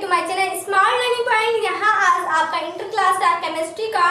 To my channel smart learning point. यहाँ आज आपका इंटर क्लास केमिस्ट्री का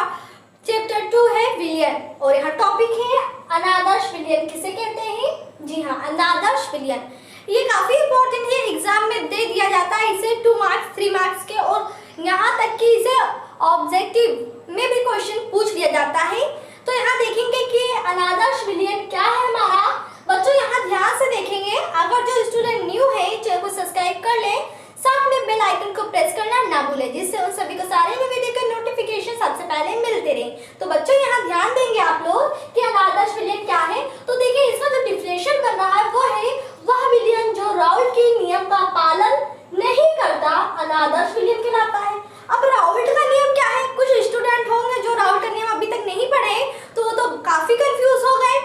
चैप्टर 2 है विलयन और यहाँ टॉपिक है अनादर्श विलयन। किसे कहते हैं? जी हाँ, अनादर्श विलयन। ये काफी इंपॉर्टेंट है, एग्जाम में दे दिया जाता है इसे 2 मार्क्स 3 मार्क्स के, और यहाँ तक कि इसे ऑब्जेक्टिव में भी क्वेश्चन पूछ लिया जाता है। तो यहाँ देखेंगे कि अनादर्श विलयन क्या है हमारा। बच्चों यहाँ ध्यान से देखेंगे, अगर जो स्टूडेंट न्यू है चैनल को सब्सक्राइब कर ले, साथ में बेल आइकन को प्रेस करना ना भूले, जिससे उन सभी को सारे वीडियो के नोटिफिकेशन सबसे पहले मिलते रहे। तो बच्चों यहाँ ध्यान देंगे आप लोग कि अनादर्श विलयन क्या है। तो देखिए इसका जो डिफिनेशन बन रहा है वो है वह विलयन जो राउल्ट के नियम का पालन नहीं करता अनादर्श विलयन कहलाता है। अब राउल्ट का नियम क्या है? कुछ स्टूडेंट होंगे जो राउल्ट का नियम अभी तक नहीं पढ़े, तो वो तो काफी कंफ्यूज हो गए।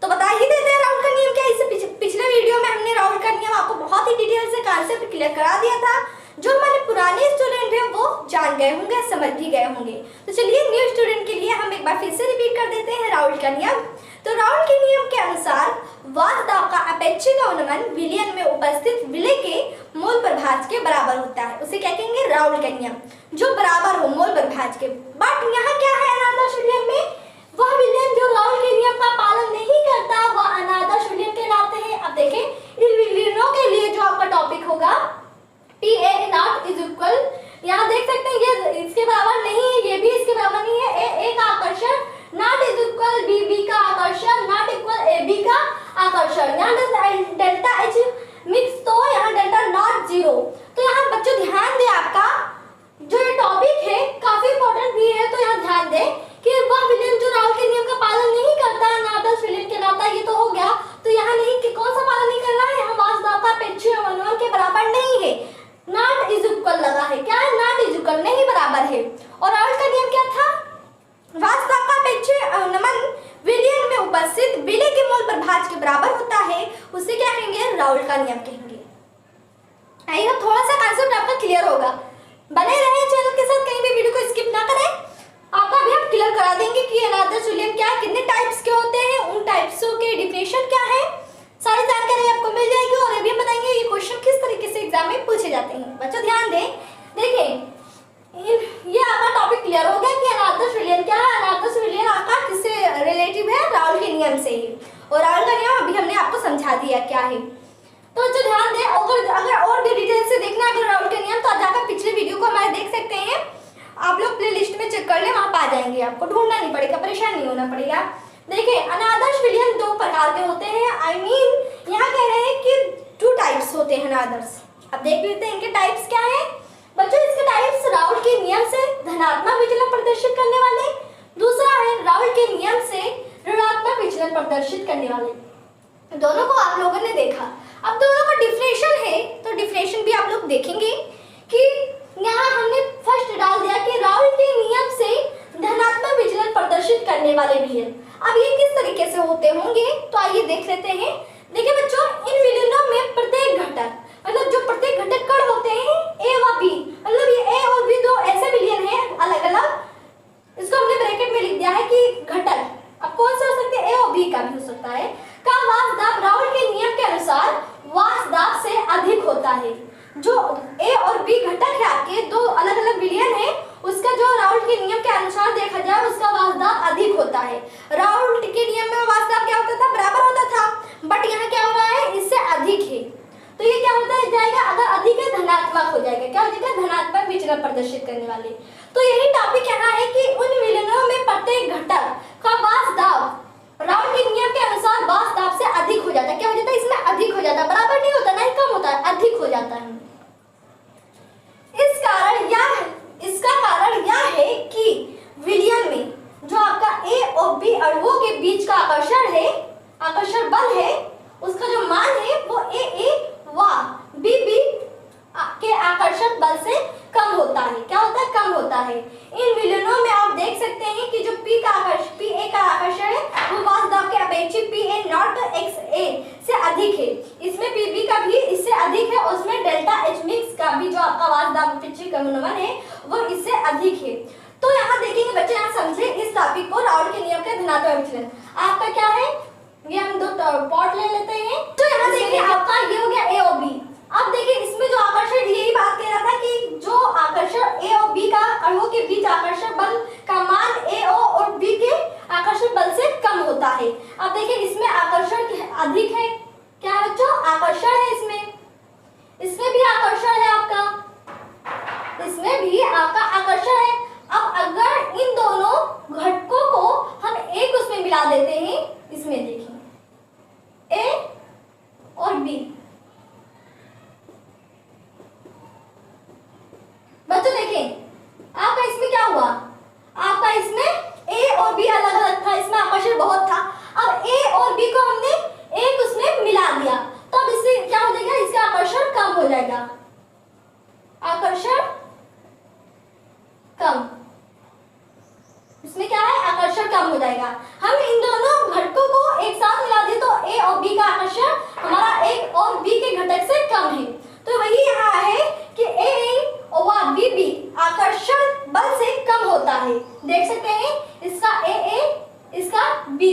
तो बता ही देते हैं राउल्ट का नियम क्या है। इससे पिछले वीडियो में हमने राउल्ट का नियम आपको बहुत ही डिटेल से कॉन्सेप्ट क्लियर करा दिया था। जो हमारे पुराने स्टूडेंट हैं वो जान गए होंगे, समझ भी गए होंगे। तो चलिए न्यू स्टूडेंट के लिए हम एक बार फिर से रिपीट कर देते हैं राउल्ट का नियम। तो राउल्ट के नियम के अनुसार वात दाब का अपेक्षित अवनमन विलयन में उपस्थित विलय के मोल प्रभाज के बराबर होता है। उसे क्या कहेंगे? राउल्ट का नियम, जो बराबर हो मोल प्रभाज के। बट यहाँ क्या है अनादर्श विलयन में? वह विलयन जो राउल्ट के नियम का पालन नहीं करता वह अनादर्श विलयन कहलाते हैं। अब देखें इन विलयनों के लिए जो आपका टॉपिक होगा PA नॉट इज इक्वल, यहाँ देख सकते हैं ये इसके बराबर नहीं है, ये भी इसके बराबर नहीं है। A का आकर्षण नॉट इज इक्वल B का आकर्षण नॉट इक्वल AB का आकर्षण। यहाँ डेल्टा H मिक्स, तो यहाँ डेल्टा नॉट 0। तो यहाँ बच्चों ध्यान दें, आपका जो ये टॉपिक है काफी इंपॉर्टेंट भी है। तो यहाँ ध्यान दें कि वह विलयन जो राउल्ट के नियम का पालन नहीं करता अनादर्श विलयन कहलाता है। ये तो हो गया। तो यहाँ नहीं कि कौन सा पालन नहीं कर रहा है, यहाँ वात दाब का अपेक्षित अवनमन के बराबर नहीं है, नॉट इज इक्वल लगा है। क्या है? नॉट इज इक्वल, नहीं बराबर है। और राउल्ट का नियम क्या था? वात दाब का अपेक्षित अवनमन विलयन में उपस्थित विलय के मोल प्रभाज के बराबर होता है। उसे क्या कहेंगे? राउल्ट का नियम कहेंगे। आई होप थोड़ा सा कांसेप्ट आपका क्लियर होगा। बने रहे चैनल के साथ, कहीं भी वीडियो को स्किप ना करें। आपका भी हम क्लियर करा देंगे कि अनादर्श विलयन क्या है, कितने टाइप्स के होते हैं, उन टाइप्सों के डिफिनेशन क्या है, सारी जानकारी आपको मिल जाएगी। और ये भी बताएंगे ये क्वेश्चन किस तरीके से एग्जाम में पूछे जाते हैं। बच्चों ध्यान दें, देखिए ये आपका टॉपिक क्लियर हो गया कि अनादर्श विलयन क्या है। अनादर्श विलयन आपका किससे रिलेटिव है? राउल्ट के नियम से ही। और राउल्ट का नियम अभी हमने आपको समझा दिया क्या है। तो बच्चों ध्यान दें, अगर और भी डिटेल से देखना है अगर राउल्ट का नियम, तो जाकर पिछले वीडियो को हमारे देख सकते हैं। आप लोग प्लेलिस्ट में चेक कर ले, वहां पा जाएंगे, आपको ढूंढना नहीं पड़ेगा, परेशान नहीं होना पड़ेगा। देखिए अनादर्श विलयन 2 प्रकार के होते हैं। यहाँ कह रहे हैं कि 2 टाइप्स होते हैं अनादर्श। अब देख लेते हैं इनके टाइप्स क्या है। बच्चों इसके टाइप्स राउल्ट के नियम से धनात्मक विचलन प्रदर्शित करने वाले, दूसरा है राउल्ट के नियम से ऋणात्मक विचलन प्रदर्शित करने वाले। दोनों को आप लोगों ने देखा। अब दोनों का डिफिनेशन है, तो डिफिनेशन भी आप लोग देखेंगे कि यहाँ हमने फर्स्ट डाल दिया कि राउल्ट के नियम से धनात्मक विचलन प्रदर्शित करने वाले विलयन। अब ये किस तरीके से होते होंगे, तो आइए देख लेते हैं। देखिए बच्चों इन विलयनों में प्रत्येक घटक, मतलब जो प्रत्येक घटक कण होते हैं A व B, मतलब ये A और B 2 ऐसे विलयन हैं अलग अलग, इसको हमने ब्रैकेट में लिख दिया है कि घटक, अब कौन से हो सकते हैं? A और B का भी हो सकता है, का वात दाब राउल्ट के नियम के अनुसार वात दाब से अधिक होता है। जो A और B घटक है आपके 2 अलग अलग विलयन है, उसका जो राउल्ट के नियम के अनुसार देखा जाए उसका वात दाब अधिक होता है। राउल्ट के नियम में वात दाब क्या होता था? बराबर होता था, बट यहाँ क्या हो रहा है? इससे अधिक है। तो ये क्या होता है जाएगा? अगर अधिक है धनात्मक हो जाएगा। क्या हो जाएगा? धनात्मक विचलन प्रदर्शित करने वाले। तो यही टॉपिक यहाँ है कि उन विलयनों में प्रत्येक घटक का वात दाब राउल्ट के नियम के अनुसार वात दाब से अधिक हो जाता है। क्या हो जाता है? इसमें अधिक हो जाता है, बराबर नहीं होता, नहीं कम होता है, अधिक हो जाता है। इसका कारण यह है कि विलयन में जो आपका A और B अणुओं के बीच का आकर्षण है, आकर्षण बल है, उसका जो मान है वो A व B के आकर्षण बल से कम होता है। क्या होता है? कम होता है। इन विलयनों में आप देख सकते हैं कि जो PA का आकर्षण है वो वात दाब के अपेक्षित PA नॉट XA से अधिक है। इसमें PB का भी इससे अधिक है, उसमें डेल्टा H मिक्स का भी जो आपका वात दाब अपेक्षित अवनमन है वो इससे अधिक है। तो यहाँ देखेंगे बच्चे, यहाँ समझे इस टॉपिक को, राउल्ट के नियम का धनात्मक विचलन आपका क्या है। ये हम 2 पॉट ले लेते हैं। तो यहाँ देखिए आपका ये हो गया A और B। अब देखिए इसमें जो आकर्षण यही गया, आकर्षण कम, इसमें क्या है, आकर्षण कम हो जाएगा। हम इन दोनों घटकों को एक साथ मिला दें तो ए और बी का आकर्षण हमारा ए और बी के घटक से कम है। तो वही यहाँ है कि ए और बी आकर्षण बल से कम होता है। देख सकते हैं, इसका ए इसका बी,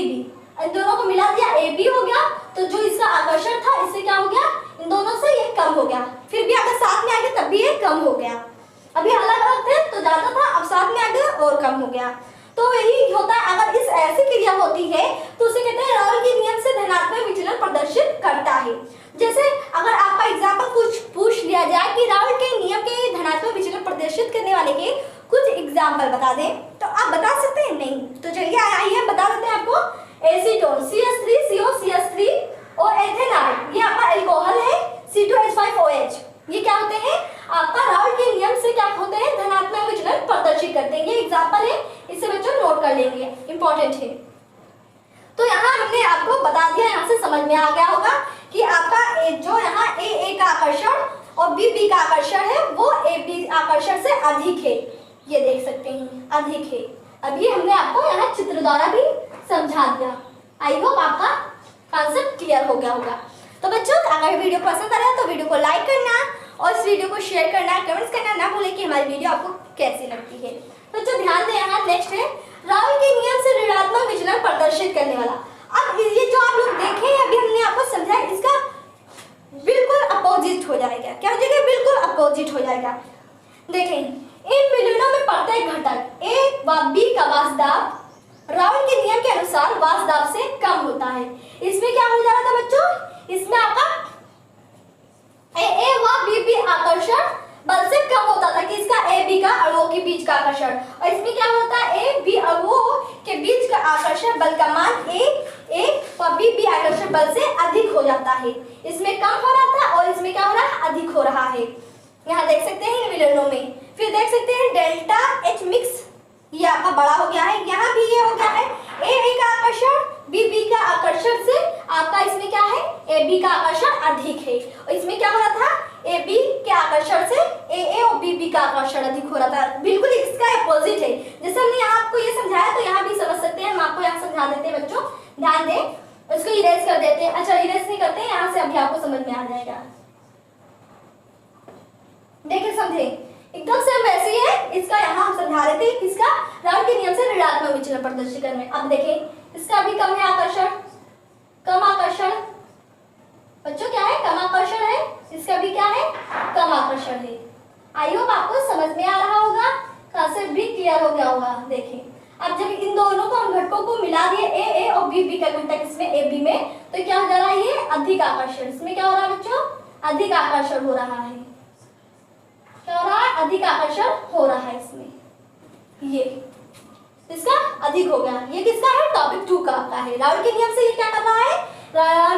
इन दोनों को मिला दिया, ए बी हो गया। तो जो इसका आकर्षण था इससे क्या हो गया, इन दोनों से ये कम हो गया। फिर भी अगर साथ में आ गया तब भी ये कम हो गया। अभी अलग अलग थे तो ज्यादा था, अब साथ में आ गया और कम हो गया। तो यही होता है, अगर इस ऐसी क्रिया होती है तो उसे कहते हैं राउल के नियम से धनात्मक विचलन प्रदर्शित करता है। जैसे अगर आपका एग्जाम्पल पूछ लिया जाए कि राउल के नियम के धनात्मक विचलन प्रदर्शित करने वाले के कुछ एग्जाम्पल बता दें, तो आप बता सकते हैं? नहीं। तो चलिए आइए बता देते हैं आपको। एसीटोन CH3 CO CH3 और एथेनॉल, ये आपका एल्कोहल है C2H5OH। ये क्या होते हैं, आपका राउल के नियम से क्या होते हैं, धनात्मक विचलन प्रदर्शित करते हैं। ये एग्जाम्पल है, इसे बच्चों नोट कर लेंगे, इंपॉर्टेंट है। तो यहाँ हमने आपको बता दिया, यहाँ से समझ में आ गया होगा कि आपका जो यहाँ ए का आकर्षण और बी का आकर्षण है वो ए बी आकर्षण से अधिक है। ये देख सकते हैं, अधिक है। अभी हमने आपको यहाँ चित्र द्वारा भी समझा दिया। आई होप आपका कॉन्सेप्ट क्लियर हो गया होगा। तो बच्चों, अगर वीडियो पसंद आ रहा है तो वीडियो को लाइक करना और इस वीडियो को शेयर करना, कमेंट्स करना ना भूलें कि हमारी वीडियो आपको कैसी लगती है। बच्चों ध्यान दें, यहाँ नेक्स्ट है राउल के नियम से ऋणात्मक विचलन प्रदर्शित करने वाला। अब ये जो आप लोग देखें, अभी हमने आपको समझाया, इसका बिल्कुल अपोजिट हो जाएगा। क्या हो जाएगा, बिल्कुल अपोजिट हो जाएगा। देखें, इन विलयनों में प्रत्येक घटक ए व बी का वाष्पदाब राउल के नियम के अनुसार वाष्पदाब से कम होता है। इसमें क्या हो जा रहा था बच्चों, इसमें आपका ए व बी आकर्षण बल से कम होता था कि इसका ए बी का अणुओं के बीच का आकर्षण, और इसमें क्या होता है, ए बी अणुओं के बीच का आकर्षण बल का मान ए व बी आकर्षण बल से अधिक हो जाता है। इसमें कम हो रहा था और इसमें क्या हो रहा है, अधिक हो रहा है। यहाँ देख सकते हैं इन विलयनों में। फिर देख सकते हैं डेल्टा H मिक्स, ये आपका बड़ा हो गया है। यहाँ भी ये हो गया है ए का आकर्षण बी का आकर्षण से आपका इसमें क्या है, ए बी का आकर्षण अधिक है। और इसमें क्या हो रहा था, ए बी के आकर्षण से ए और बी का आकर्षण अधिक हो रहा था। बिल्कुल इसका अपोजिट है। जैसे हमने यहाँ आपको ये समझाया तो यहाँ भी समझ सकते हैं। हम आपको यहाँ समझा देते हैं बच्चों, ध्यान दें। इसको इरेज कर देते हैं। अच्छा, इरेज नहीं करते, यहाँ से अभी आपको समझ में आ जाएगा। देखिए, समझे, एकदम से वैसे ही है। इसका यहाँ हम समझा रहे थे, किसका, राउल के नियम से ऋणात्मक विचलन प्रदर्शित करने। अब देखें, इसका भी कम है आकर्षण, कम आकर्षण बच्चों, क्या है, कम आकर्षण है। इसका भी क्या है, कम आकर्षण है। आई होप आपको समझ में आ रहा होगा, कॉन्सेप्ट भी क्लियर हो गया होगा। देखें, अब जब इन दोनों को हम घटकों को मिला दिए, ए और बी का घटक इसमें ए बी में, तो क्या हो जा रहा है, ये अधिक आकर्षण। इसमें क्या हो रहा है बच्चों, अधिक आकर्षण हो रहा है। क्या हो रहा है, अधिक आकर्षण हो रहा है इसमें। ये इसका अधिक हो गया। ये किसका है, टॉपिक 2 का आपका है। राउल के नियम से ये क्या कर रहा है,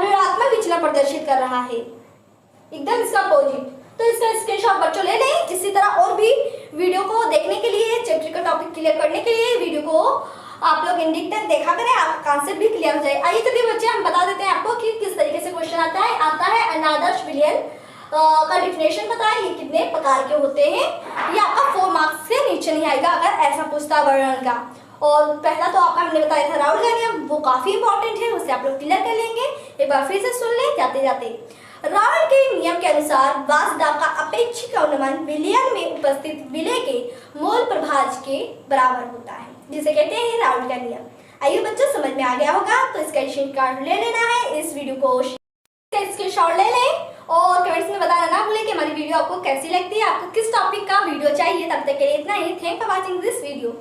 ऋणात्मक विचलन प्रदर्शित कर रहा है, एकदम इसका अपोजिट। तो इसका स्क्रीनशॉट बच्चों ले लें। इसी तरह और भी वीडियो को देखने के लिए, चैप्टर का टॉपिक क्लियर करने के लिए वीडियो को आप लोग एंडिंग तक देखा करें, आपका कॉन्सेप्ट भी क्लियर हो जाए। आइए चलिए बच्चे, हम बता देते हैं आपको कि किस तरीके से क्वेश्चन आता है अनादर्श विलयन का डिफिनेशन बताएं, ये कितने प्रकार के होते हैं। ये आपका 4 मार्क्स से नीचे नहीं आएगा अगर ऐसा पूछता वर्णन का। और पहला तो आपका हमने बताया था राउल का नियम, वो काफी इंपॉर्टेंट है, उसे आप लोग क्लियर कर लेंगे। एक बार फिर से सुन लें जाते जाते। राउल के नियम के अनुसार वाष्पदाब का अपेक्षित अवनमन विलयन में उपस्थित विलय के मोल प्रभाज के बराबर होता है, जिसे कहते हैं राउल का नियम। आइए बच्चों, समझ में आ गया होगा। तो इसका स्क्रीनशॉट ले लेना है, इस वीडियो को स्क्रीनशॉट ले लें और कमेंट्स में बताना ना भूलें कि हमारी वीडियो आपको कैसी लगती है, आपको किस टॉपिक का वीडियो चाहिए। तब तक के लिए इतना ही। Thank for watching this video.